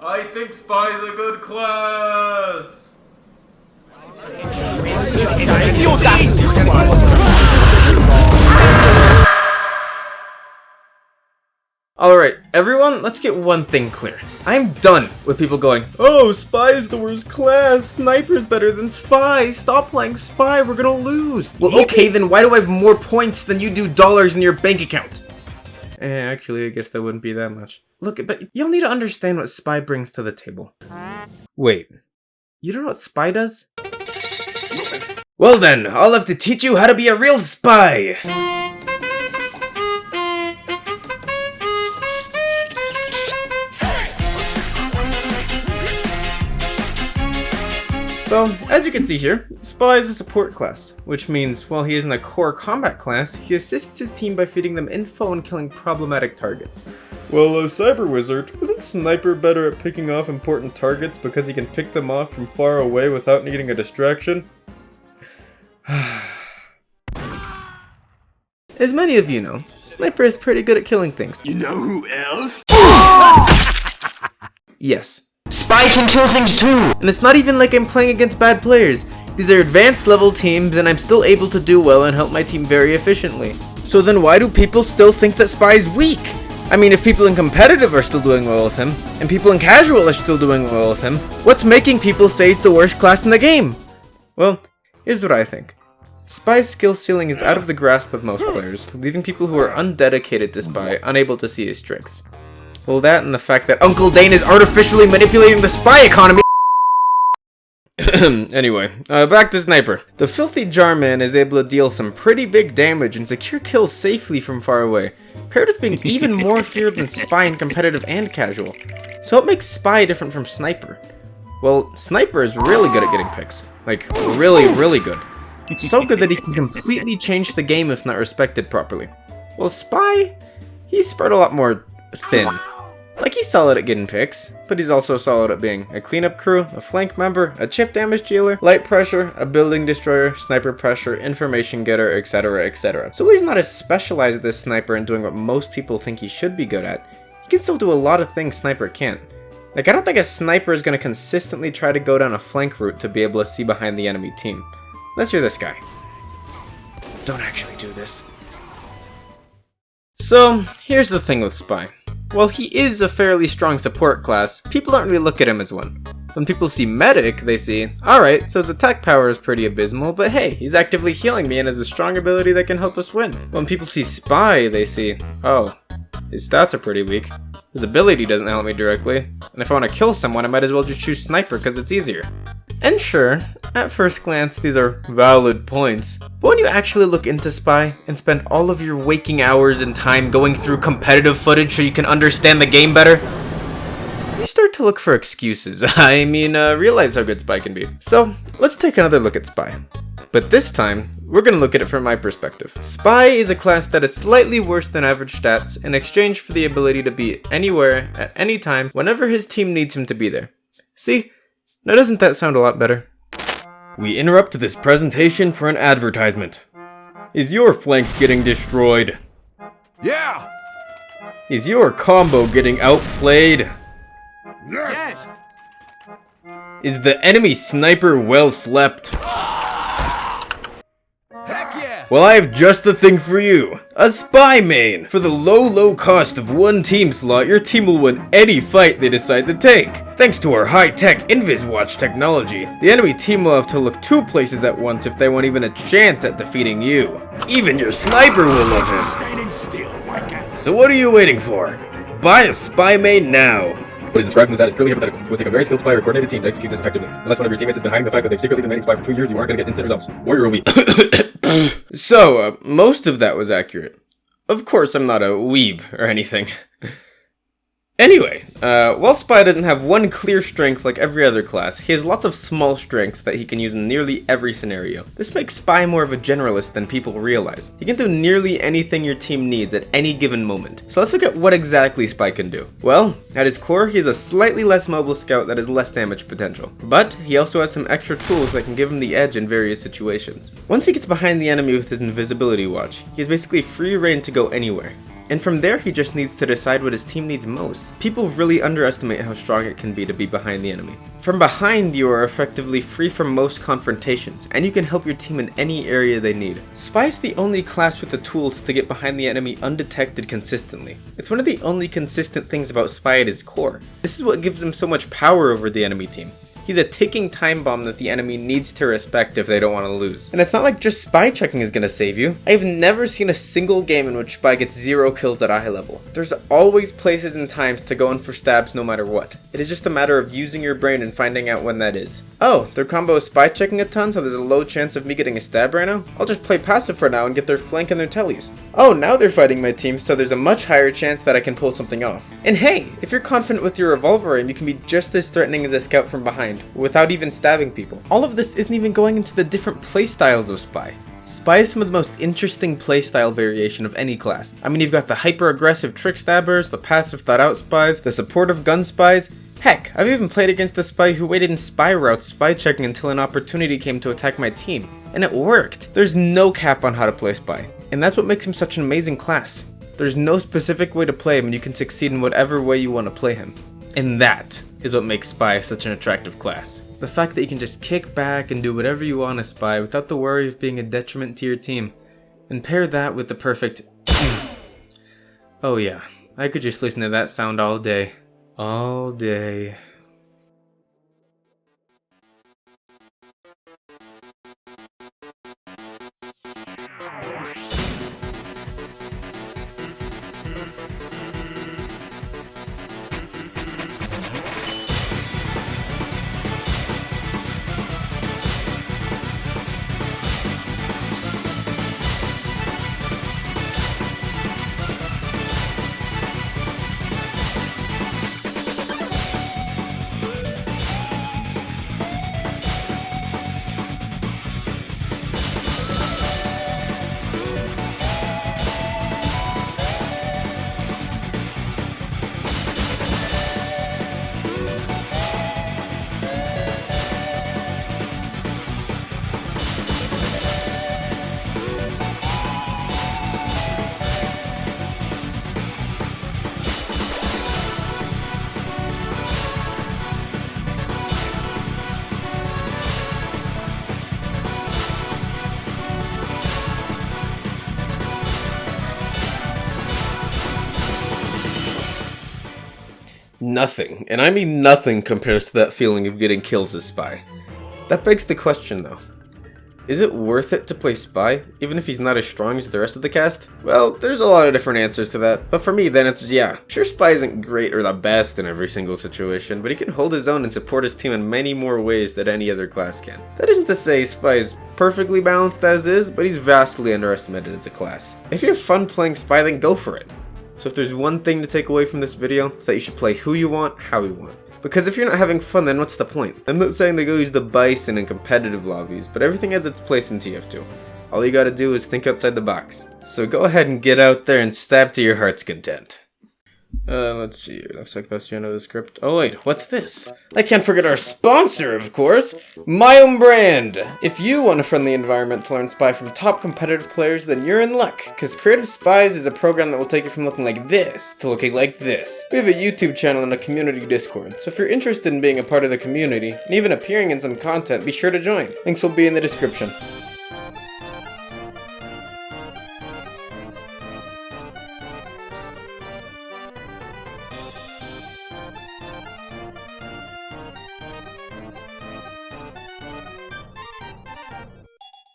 I think Spy's a good class! Alright, everyone, let's get one thing clear. I'm done with people going, "Oh, Spy is the worst class, Sniper's better than Spy, stop playing Spy, we're gonna lose." Well, okay, then why do I have more points than you do dollars in your bank account? Actually, I guess that wouldn't be that much. Look, but you'll need to understand what Spy brings to the table. Wait, you don't know what Spy does? Well then, I'll have to teach you how to be a real spy! So, as you can see here, Spy is a support class, which means while he isn't a core combat class, he assists his team by feeding them info and killing problematic targets. Well, CyberWizard, isn't Sniper better at picking off important targets because he can pick them off from far away without needing a distraction? As many of you know, Sniper is pretty good at killing things. You know who else? Yes. Spy can kill things too! And it's not even like I'm playing against bad players. These are advanced level teams and I'm still able to do well and help my team very efficiently. So then why do people still think that Spy's weak? I mean, if people in competitive are still doing well with him, and people in casual are still doing well with him, what's making people say he's the worst class in the game? Well, here's what I think. Spy's skill ceiling is out of the grasp of most players, leaving people who are undedicated to Spy unable to see his strengths. Well, that and the fact that Uncle Dane is artificially manipulating the spy economy. Anyway, back to Sniper. The filthy Jarman is able to deal some pretty big damage and secure kills safely from far away, paired with being even more feared than Spy in competitive and casual. So what makes Spy different from Sniper? Well, Sniper is really good at getting picks. Like, really, really good. So good that he can completely change the game if not respected properly. Well, Spy, he's spread a lot more thin. Like, he's solid at getting picks, but he's also solid at being a cleanup crew, a flank member, a chip damage dealer, light pressure, a building destroyer, sniper pressure, information getter, etc, etc. So he's not as specialized as Sniper in doing what most people think he should be good at. He can still do a lot of things Sniper can't. Like, I don't think a Sniper is going to consistently try to go down a flank route to be able to see behind the enemy team. Unless you're this guy. Don't actually do this. So, here's the thing with Spy. While he is a fairly strong support class, people don't really look at him as one. When people see Medic, they see, alright, so his attack power is pretty abysmal, but hey, he's actively healing me and has a strong ability that can help us win. When people see Spy, they see, oh, his stats are pretty weak. His ability doesn't help me directly, and if I want to kill someone, I might as well just choose Sniper because it's easier. And sure, at first glance, these are valid points, but when you actually look into Spy and spend all of your waking hours and time going through competitive footage so you can understand the game better, you start to look for excuses. Realize how good Spy can be. So, let's take another look at Spy. But this time, we're going to look at it from my perspective. Spy is a class that is slightly worse than average stats in exchange for the ability to be anywhere, at any time, whenever his team needs him to be there. See? Now doesn't that sound a lot better? We interrupt this presentation for an advertisement. Is your flank getting destroyed? Yeah! Is your combo getting outplayed? Yes! Is the enemy sniper well slept? Heck yeah! Well, I have just the thing for you. A Spy main! For the low cost of one team slot, your team will win any fight they decide to take. Thanks to our high-tech InvisWatch technology, the enemy team will have to look 2 places at once if they want even a chance at defeating you. Even your sniper will love it. Standing still, Whack. So what are you waiting for? Buy a Spy main now! What is described in this ad is purely hypothetical. It will take a very skilled spy or coordinated team to execute this effectively. Unless one of your teammates has been hiding the fact that they've secretly been remaining spy for 2 years, you aren't going to get instant results. Or you're a weeb. So, most of that was accurate. Of course I'm not a weeb or anything. Anyway, while Spy doesn't have one clear strength like every other class, he has lots of small strengths that he can use in nearly every scenario. This makes Spy more of a generalist than people realize. He can do nearly anything your team needs at any given moment. So let's look at what exactly Spy can do. Well, at his core, he is a slightly less mobile scout that has less damage potential. But he also has some extra tools that can give him the edge in various situations. Once he gets behind the enemy with his invisibility watch, he has basically free reign to go anywhere. And from there, he just needs to decide what his team needs most. People really underestimate how strong it can be to be behind the enemy. From behind, you are effectively free from most confrontations, and you can help your team in any area they need. Spy is the only class with the tools to get behind the enemy undetected consistently. It's one of the only consistent things about Spy at his core. This is what gives him so much power over the enemy team. He's a ticking time bomb that the enemy needs to respect if they don't want to lose. And it's not like just spy checking is going to save you. I've never seen a single game in which Spy gets 0 kills at a high level. There's always places and times to go in for stabs no matter what. It is just a matter of using your brain and finding out when that is. Oh, their combo is spy checking a ton, so there's a low chance of me getting a stab right now? I'll just play passive for now and get their flank and their tellies. Oh, now they're fighting my team, so there's a much higher chance that I can pull something off. And hey, if you're confident with your revolver aim, you can be just as threatening as a scout from behind, without even stabbing people. All of this isn't even going into the different playstyles of Spy. Spy is some of the most interesting playstyle variation of any class. I mean, you've got the hyper-aggressive trick stabbers, the passive thought-out spies, the supportive gun spies. Heck, I've even played against the spy who waited in spy routes spy checking until an opportunity came to attack my team. And it worked! There's no cap on how to play Spy. And that's what makes him such an amazing class. There's no specific way to play him and you can succeed in whatever way you want to play him. And that is what makes Spy such an attractive class. The fact that you can just kick back and do whatever you want as Spy without the worry of being a detriment to your team. And pair that with the perfect oh yeah, I could just listen to that sound all day. All day. Nothing, and I mean nothing, compares to that feeling of getting kills as Spy. That begs the question though. Is it worth it to play Spy, even if he's not as strong as the rest of the cast? Well, there's a lot of different answers to that, but for me the answer is yeah. Sure, Spy isn't great or the best in every single situation, but he can hold his own and support his team in many more ways than any other class can. That isn't to say Spy is perfectly balanced as is, but he's vastly underestimated as a class. If you have fun playing Spy, then go for it. So if there's one thing to take away from this video, it's that you should play who you want, how you want. Because if you're not having fun, then what's the point? I'm not saying to go use the Bison in competitive lobbies, but everything has its place in TF2. All you gotta do is think outside the box. So go ahead and get out there and stab to your heart's content. Let's see here. Looks like that's the end of the script. Oh wait, what's this? I can't forget our sponsor, of course! My own brand! If you want a friendly environment to learn Spy from top competitive players, then you're in luck, because Creative Spies is a program that will take you from looking like this to looking like this. We have a YouTube channel and a community Discord, so if you're interested in being a part of the community, and even appearing in some content, be sure to join. Links will be in the description.